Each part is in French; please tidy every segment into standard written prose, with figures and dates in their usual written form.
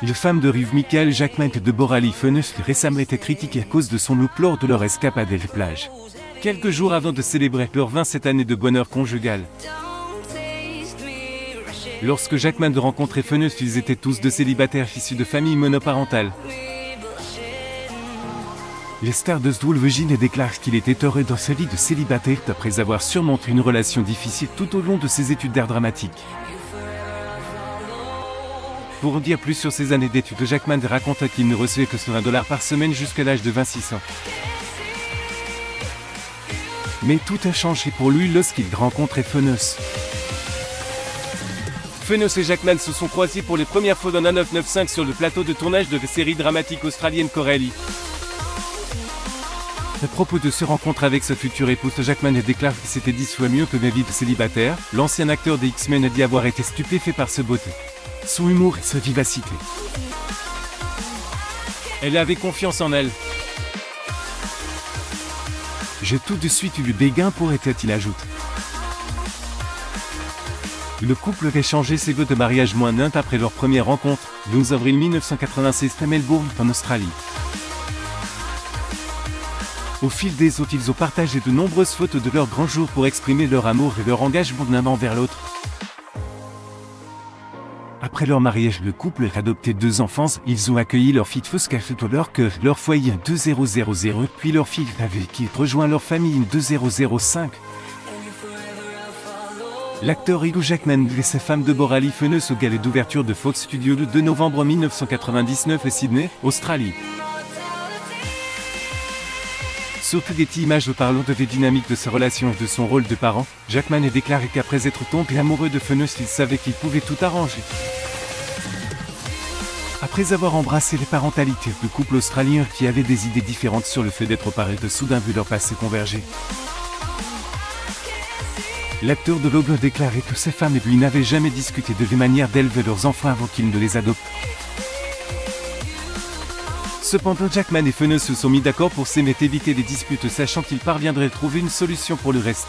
La femme de Reeve, Michael Jackman et Deborah Lee Furness, récemment été critiquée à cause de son look lors de leur escapade à la plage. Quelques jours avant de célébrer leur 27e année de bonheur conjugal. Lorsque Jackman rencontrait Furness, ils étaient tous deux célibataires issus de familles monoparentales. Les stars de Stool Virgin déclarent qu'il était heureux dans sa vie de célibataire après avoir surmonté une relation difficile tout au long de ses études d'art dramatique. Pour en dire plus sur ses années d'études, Jackman raconte qu'il ne recevait que $1 par semaine jusqu'à l'âge de 26 ans. Mais tout a changé pour lui lorsqu'il rencontrait Furness. Furness et Jackman se sont croisés pour les premières fois dans 1995 sur le plateau de tournage de la série dramatique australienne Corelli. À propos de ce rencontre avec sa future épouse, Jackman déclare qu'il s'était 10 fois mieux que ma vie de célibataire. L'ancien acteur des X-Men a dit avoir été stupéfait par sa beauté, son humour et sa vivacité. Elle avait confiance en elle. J'ai tout de suite eu des gains pour être, il ajoute. Le couple avait changé ses vœux de mariage moins d'un après leur première rencontre, le 11 avril 1996 à Melbourne, en Australie. Au fil des autres, ils ont partagé de nombreuses photos de leur grand jour pour exprimer leur amour et leur engagement d'un envers l'autre. Après leur mariage, le couple a adopté 2 enfants. Ils ont accueilli leur fille leur foyer en 2000, puis leur fille avec qui rejoint leur famille en 2005. L'acteur Hugh Jackman et sa femme Deborah Lee Furness au gala d'ouverture de Fox Studios le 2 novembre 1999 à Sydney, Australie. Sur Getty Images parlant de la dynamique de sa relation et de son rôle de parent, Jackman a déclaré qu'après être tombé amoureux de Furness, il savait qu'il pouvait tout arranger. Après avoir embrassé les parentalités, le couple australien qui avait des idées différentes sur le fait d'être paré de soudain vu leur passé converger. L'acteur de l'Aube a déclaré que sa femme et lui n'avaient jamais discuté de la manière d'élever leurs enfants avant qu'ils ne les adoptent. Cependant, Jackman et Furness se sont mis d'accord pour s'aimer et éviter les disputes, sachant qu'ils parviendraient à trouver une solution pour le reste.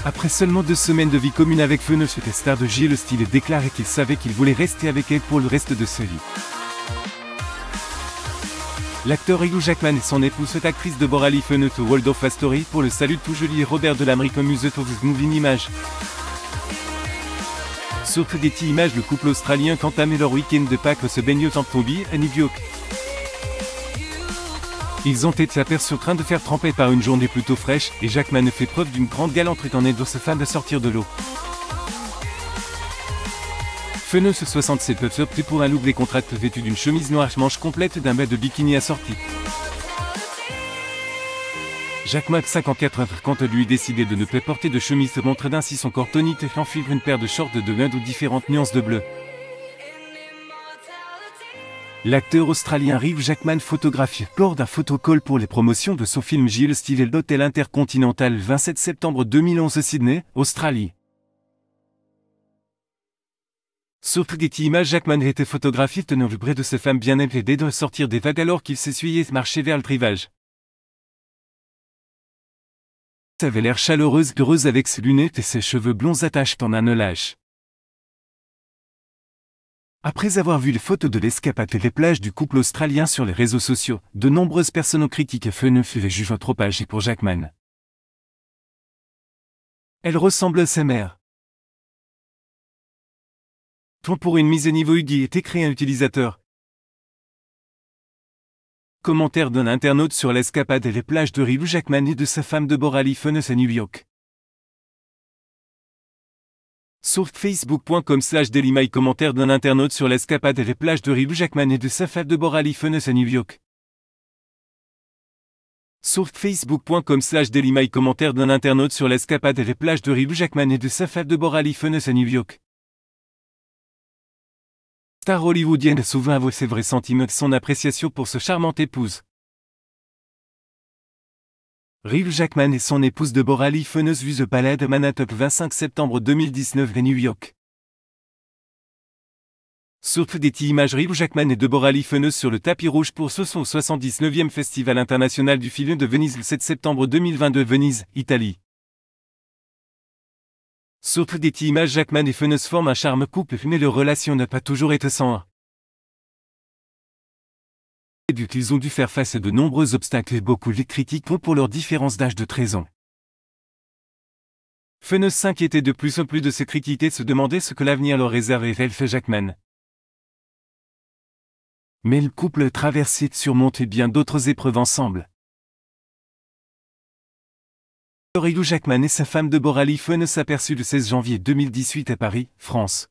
Après seulement 2 semaines de vie commune avec Furness, le star de J. Le Style a déclaré qu'il savait qu'il voulait rester avec elle pour le reste de sa vie. L'acteur Hugh Jackman et son épouse, l'actrice Deborah Lee Furness au World of Astoria pour le salut tout joli et Robert de l'American Museum of Moving Image. Sur Getty Images, le couple australien entamé leur week-end de Pâques se baigne en Toby, à New York. Ils ont été aperçus en train de faire tremper par une journée plutôt fraîche, et Jackman fait preuve d'une grande galanterie en aidant sa femme à sortir de l'eau. Furness 67 peut opter pour un look décontracté vêtu d'une chemise noire manche complète d'un bas de bikini assorti. Jackman 54 quant à lui décidé de ne pas porter de chemise montrant ainsi son corps tonique et enfile une paire de shorts de l'Inde aux différentes nuances de bleu. L'acteur australien Hugh Jackman photographie lors d'un photocall pour les promotions de son film J. Le Style l'hôtel Intercontinental 27 septembre 2011 à Sydney, Australie. Sur Getty Images, Jackman était photographié tenant le bras de sa femme bien aimée de sortir des vagues alors qu'il s'essuyait et marchait vers le rivage. Elle avait l'air chaleureuse, heureuse avec ses lunettes et ses cheveux blonds attachés en un nœud lâche. Après avoir vu les photos de l'escapade et les plages du couple australien sur les réseaux sociaux, de nombreuses personnes ont critiqué Furness et les jugent trop âgée pour Jackman. Elle ressemble à sa mère. Pour une mise à niveau, Huggy est écrit un utilisateur. Commentaire d'un internaute sur l'escapade et les plages de Hugh Jackman et de sa femme Deborah Lee Furness à New York. Sur facebook.com/dailymail, commentaire d'un internaute sur l'escapade et les plages de Hugh Jackman et de sa femme Deborah Lee Furness à New York. Sur facebook.com/dailymail, commentaire d'un internaute sur l'escapade et les plages de Hugh Jackman et de sa femme Deborah Lee Furness à New York. Star hollywoodienne a souvent avoué ses vrais sentiments et son appréciation pour sa charmante épouse. Hugh Jackman et son épouse Deborah Lee Furness vus The Palais de Manhattan 25 septembre 2019 à New York. Sur Getty Images, Hugh Jackman et Deborah Lee Furness sur le tapis rouge pour ce son 79e Festival international du film de Venise le 7 septembre 2022 Venise, Italie. Sur des images, Jackman et Phoenix forment un charme couple, mais leur relation n'a pas toujours été sans. Ils ont dû faire face à de nombreux obstacles et beaucoup les critiquent pour leur différence d'âge de 13 ans. Phoenix s'inquiétait de plus en plus de ses critiques et se demandait ce que l'avenir leur réservait. Elle fait Jackman. Mais le couple traversait et surmontait bien d'autres épreuves ensemble. Ryu Jackman et sa femme Deborah Lee Phoenix s'aperçut le 16 janvier 2018 à Paris, France.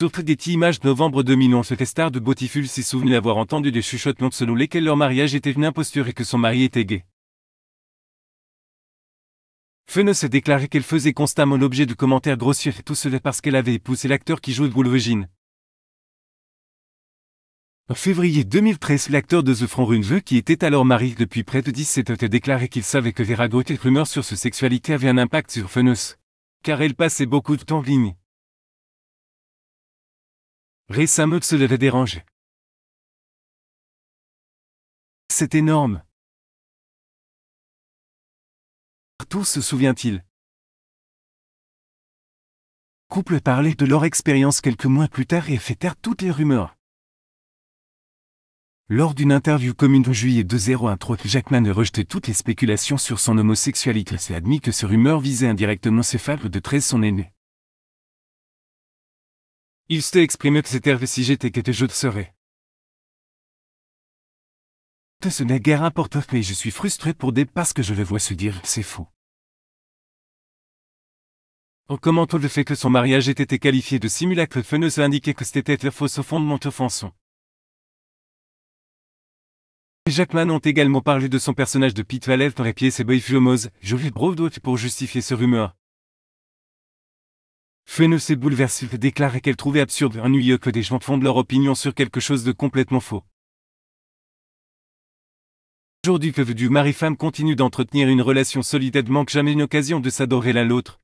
Sur des images de novembre 2011, le star de Beautiful s'est souvenu avoir entendu des chuchotements selon lesquels leur mariage était une imposture et que son mari était gay. Phoenix a déclaré qu'elle faisait constamment l'objet de commentaires grossiers, tout cela parce qu'elle avait épousé l'acteur qui joue Wolverine. En février 2013, l'acteur de The Front Runner, qui était alors marié depuis près de 17 ans, a déclaré qu'il savait que les ragots et rumeurs sur sa sexualité avaient un impact sur Phoenix, car elle passait beaucoup de temps en ligne. Récemment, cela la dérange. C'est énorme. Tout se souvient-il. Couple parlait de leur expérience quelques mois plus tard et a fait taire toutes les rumeurs. Lors d'une interview commune en juillet 2013, Jackman a rejeté toutes les spéculations sur son homosexualité et a admis que ces rumeurs visaient indirectement ses femmes de 13 son aîné. Il s'est exprimé que c'était si j'étais que je le serais. Ce n'est guère important, mais je suis frustré pour des parce que je le vois se dire c'est faux. En commentant le fait que son mariage ait été qualifié de simulacre, Phoenix a indiqué que c'était faux au fondement offensant. Jackman ont également parlé de son personnage de Pete Valette dans la pièce Boy Flomose, Jolie Broadway pour justifier ce rumeur. Phoenix est bouleversée et déclaré qu'elle trouvait absurde et ennuyeux que des gens fondent leur opinion sur quelque chose de complètement faux. Aujourd'hui que du mari-femme continue d'entretenir une relation solide et ne manque jamais une occasion de s'adorer l'un l'autre.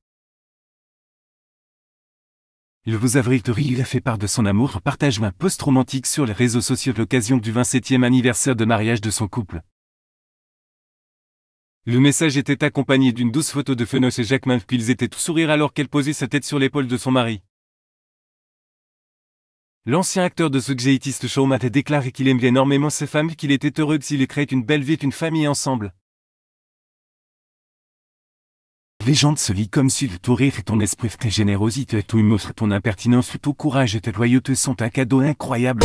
Le 12 avril, il a fait part de son amour, partage un post romantique sur les réseaux sociaux à l'occasion du 27e anniversaire de mariage de son couple. Le message était accompagné d'une douce photo de Phoenix et Jackman, puis ils étaient tous sourire alors qu'elle posait sa tête sur l'épaule de son mari. L'ancien acteur de The Greatest Showman a déclaré qu'il aimait énormément sa femme et qu'il était heureux s'ils créaient une belle vie et une famille ensemble. Légende se lit comme si le tout rire et ton esprit, ta générosité et ton humour, ton impertinence, ton courage et ta loyauté sont un cadeau incroyable.